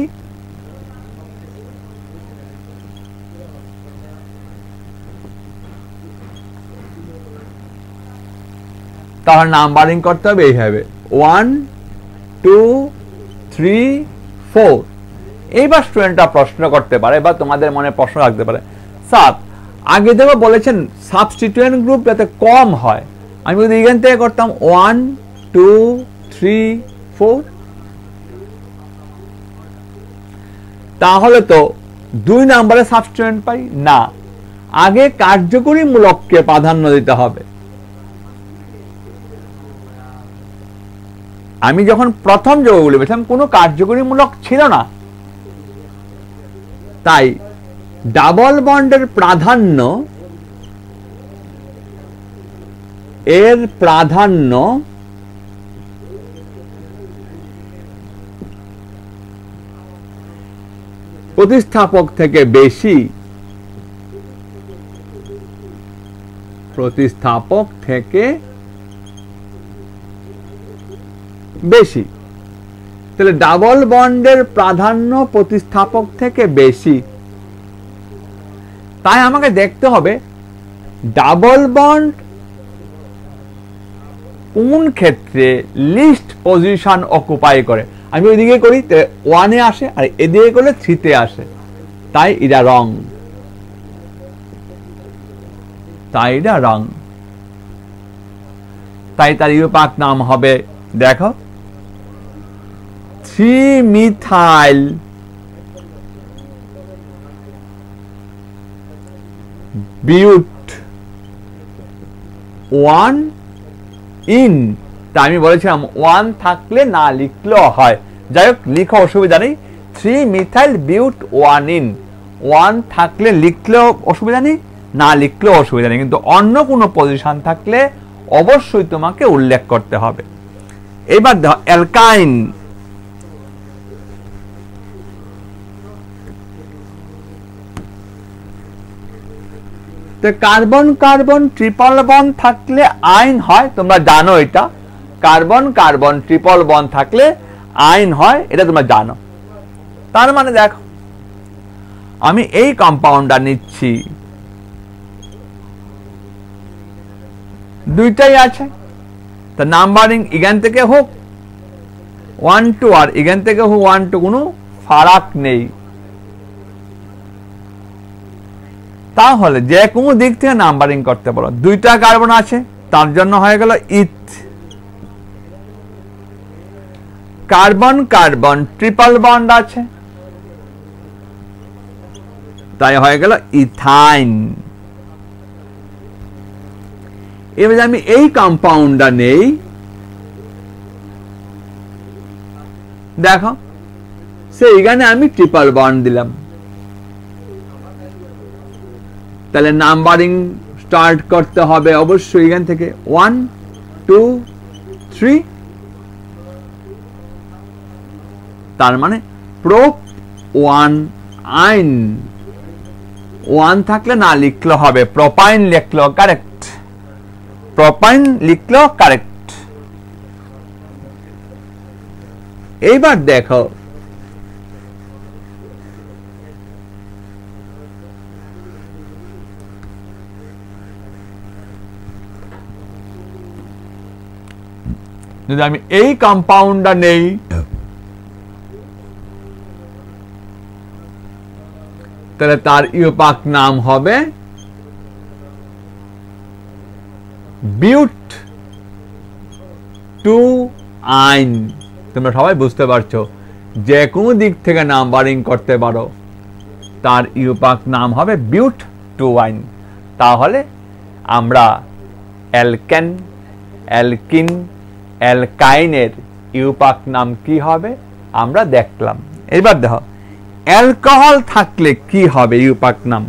তাহলে নাম্বারিং করতে হবে এইভাবে 1 2 3 4। এইবার স্টুডেন্টরা প্রশ্ন করতে পারে বা তোমাদের মনে প্রশ্ন রাখতে পারে, স্যার আগে দেখো বলেছেন সাবস্টিটিউয়েন্ট গ্রুপ যাতে কম হয়, আমি যদি এখান থেকে করতাম 1 2 3 4, তাহলে তো 2 নম্বরে সাবস্টিটিউয়েন্ট পাই না। আগে কার্যকরী মূলককে প্রাধান্য দিতে হবে। আমি যখন প্রথম যোগগুলি পেয়েছিলাম কোনো কার্যকরী মূলক ছিল না, তাই ডাবল বন্ডের প্রাধান্য প্রতিস্থাপক থেকে বেশি, প্রতিস্থাপক থেকে বেশি। তাহলে ডাবল বন্ডের প্রাধান্য প্রতিস্থাপক থেকে বেশি, তাই আমাকে দেখতে হবে ডাবল বন্ড কোন ক্ষেত্রে লিস্ট পজিশন অকুপাই করে। আমি ওইদিকে করি 1 এ আসে, আর এদিকে করলে 3 তে আসে, তাই এটা রং, তাই তার ইউপাক নাম হবে, দেখো 3-মিথাইল বিউট 1 ইন। তা আমি বলেছিলাম 1 থাকলে না লিখলেও হয়, যাই হোক লিখা অসুবিধা নেই। 3-মিথাইল বিউট 1 ইন, 1 থাকলে লিখলেও অসুবিধা নেই, না লিখলেও অসুবিধা নেই, কিন্তু অন্য কোনো পজিশন থাকলে অবশ্যই তোমাকে উল্লেখ করতে হবে। এবার দেখো অ্যালকাইন, কার্বন কার্বন ট্রিপল বন্ড থাকলে আইন হয়, তোমরা জানো এটা। কার্বন কার্বন ট্রিপল বন্ড থাকলে আইন হয়, এটা তোমরা জানো। তার মানে দেখো আমি এই কম্পাউন্ডটা নিচ্ছি, দুইটাই আছে, তা নাম্বারিং এখান থেকে হোক 1 2 আর এখান থেকে হোক 1 2, কোনো ফারাক নেই। তাহলে যে কোনো দিক থেকে নাম্বারিং করতে পারো। 2টা কার্বন আছে, তার জন্য হয়ে গেল ইথ। কার্বন কার্বন ট্রিপল বন্ড আছে, তাই হয়ে গেল ইথাইন। এবার আমি এই কম্পাউন্ডটা নেই, দেখো সেইখানে আমি ট্রিপল বন্ড দিলাম, তাহলে নাম্বারিং স্টার্ট করতে হবে অবশ্যই এখান থেকে 1 2 3। তার মানে প্রোপ 1 আইন, 1 থাকলে না লিখলে হবে, প্রোপাইন লিখলো কারেক্ট, প্রোপাইন লিখলো কারেক্ট। এইবার দেখো যদি আমি এই কম্পাউন্ডটা নেই, তাহলে তার ইউপাক নাম হবে বিউট 2 আইন। তোমরা সবাই বুঝতে পারছো, যে কোনো দিক থেকে নাম্বারিং করতে পারো, তার ইউপাক নাম হবে বিউট 2 আইন। তাহলে আমরা অ্যালকেন, অ্যালকিন, অ্যালকাইনের ইউপাক নাম কি হবে আমরা দেখলাম। এবার দেখো অ্যালকোহল থাকলে কি হবে ইউপাক নাম।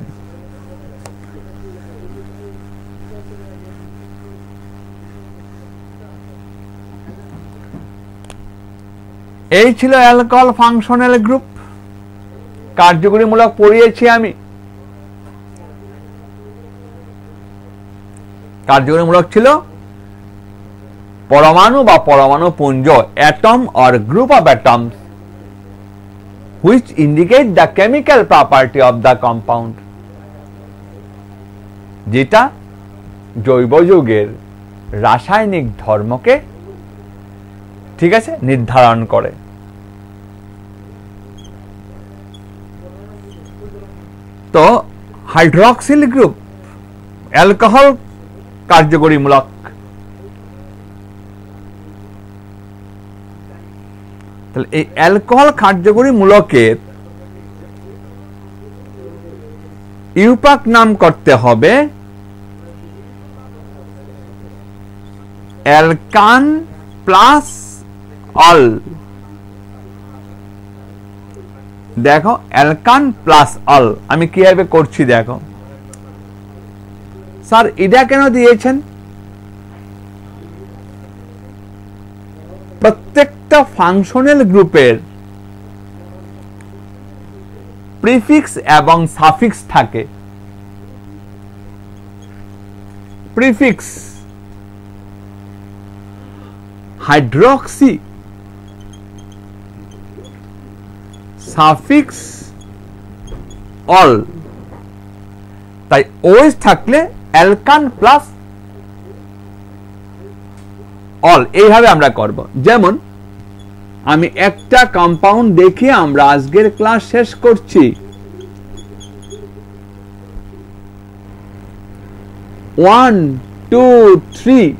এই ছিল অ্যালকোহল ফাংশনাল গ্রুপ, কার্যকরীমূলক পড়িয়েছি আমি। কার্যকরীমূলক ছিল পরমাণু বা পরমাণু পুঞ্জ, atom or group of atoms which indicate the chemical property of the compound, যেটা জৈব যৌগের রাসায়নিক ধর্মকে ঠিক আছে নির্ধারণ করে। তো হাইড্রক্সিল গ্রুপ অ্যালকোহল কার্যকরীমূলক, তাহলে এই অ্যালকোহল কার্যকরীমূলকের ইউপাক নাম করতে হবে অ্যালকান প্লাস অল। দেখো অ্যালকান প্লাস অল আমি কিভাবে করছি দেখো। স্যার এটা কেন দিয়েছেন? প্রত্যেকটা ফাংশনাল গ্রুপের প্রিফিক্স এবং সাফিক্স থাকে। প্রিফিক্স হাইড্রক্সি, সাফিক্স অল, তাই ওএস থাকলে অ্যালকান প্লাস অল এইভাবে আমরা করব। যেমন আমি একটা কম্পাউন্ড দেখিয়ে আমরা আজকের ক্লাস শেষ করছি। 1 2 3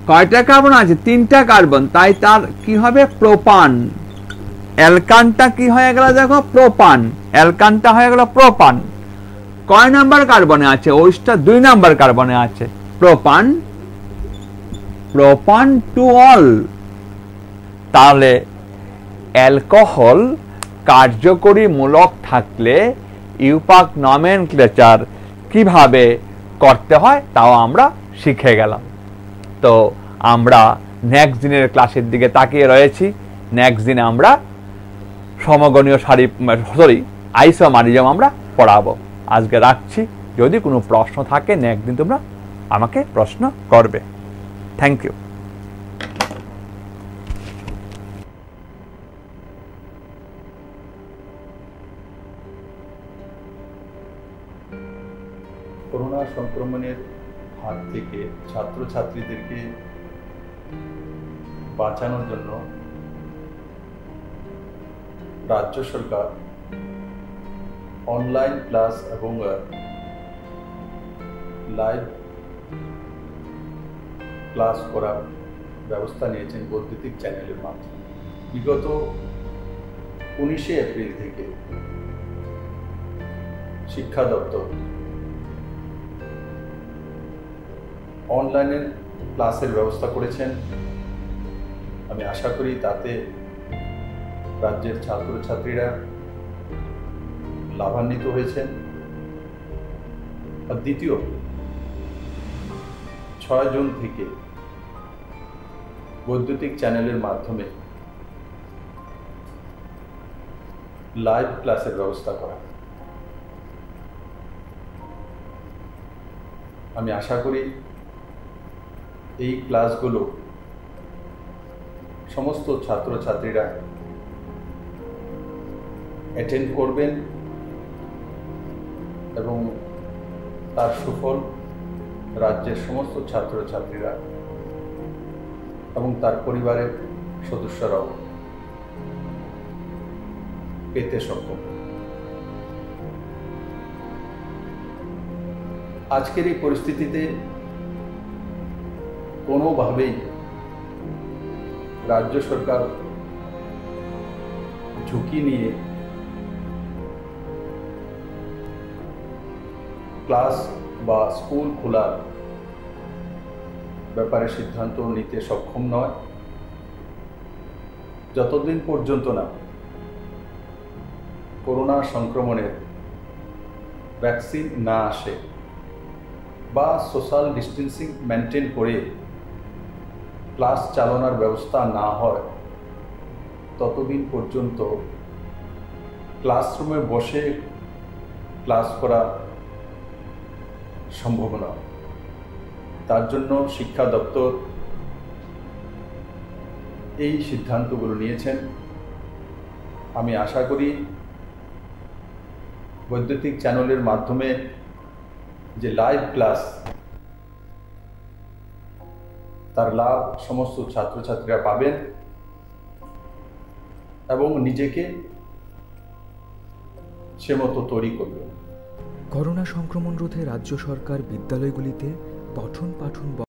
কয়টা কার্বন আছে? 3টা কার্বন, তাই তার কি হবে প্রোপান। অ্যালকানটা কি হয়ে গেল দেখো প্রোপান, অ্যালকানটা হয়ে গেল প্রোপান। কয় নাম্বার কার্বনে আছে? ওইটা 2 নাম্বার কার্বনে আছে। প্রোপান, প্রোপান টু অল। তাহলে অ্যালকোহল কার্যকরীমূলক থাকলে ইউপাক নমেনক্লেচার কিভাবে করতে হয় তাও আমরা শিখে গেলাম। তো আমরা নেক্সট দিনের ক্লাসের দিকে তাকিয়ে রয়েছি। নেক্সট দিনে আমরা সমগণীয় আইসোমারিজম আমরা পড়াবো। আজকে রাখছি, যদি কোনো প্রশ্ন থাকে নেক্সট দিন তোমরা আমাকে প্রশ্ন করবে। Thank you. করোনা সংক্রমণের হাত থেকে ছাত্রছাত্রীদেরকে বাঁচানোর জন্য রাজ্য সরকার অনলাইন ক্লাস এবং লাইভ ক্লাস করার ব্যবস্থা নিয়েছেন বৈদ্যুতিক চ্যানেলের মাধ্যমে। বিগত 19শে এপ্রিল থেকে শিক্ষা দপ্তর অনলাইনের ক্লাসের ব্যবস্থা করেছেন। আমি আশা করি তাতে রাজ্যের ছাত্রছাত্রীরা লাভান্বিত হয়েছেন। আর দ্বিতীয় 6 জুন থেকে বৈদ্যুতিক চ্যানেলের মাধ্যমে লাইভ ক্লাসের ব্যবস্থা করা। আমি আশা করি এই ক্লাসগুলো সমস্ত ছাত্রছাত্রীরা অ্যাটেন্ড করবেন এবং তার সুফল রাজ্যের সমস্ত ছাত্রছাত্রীরা এবং তার পরিবারের সদস্যরাও পেতে সক্ষম। আজকের এই পরিস্থিতিতে কোনোভাবেই রাজ্য সরকার ঝুঁকি নিয়ে ক্লাস বা স্কুল খোলার ব্যাপারে সিদ্ধান্ত নিতে সক্ষম নয় যতদিন পর্যন্ত না করোনা সংক্রমণের ভ্যাকসিন না আসে বা সোশ্যাল ডিস্টেন্সিং মেনটেন করে ক্লাস চালানোর ব্যবস্থা না হয় ততদিন পর্যন্ত ক্লাসরুমে বসে ক্লাস করা সম্ভব নয়। তার জন্য শিক্ষা দপ্তর এই সিদ্ধান্তগুলো নিয়েছেন। আমি আশা করি বৈদ্যুতিক চ্যানেলের মাধ্যমে যে লাইভ ক্লাস তার লাভ সমস্ত ছাত্রছাত্রীরা পাবেন এবং নিজেকে সে মতো তৈরি করবেন। করোনা সংক্রমণ রোধে রাজ্য সরকার বিদ্যালয়গুলিতে পঠন পাঠন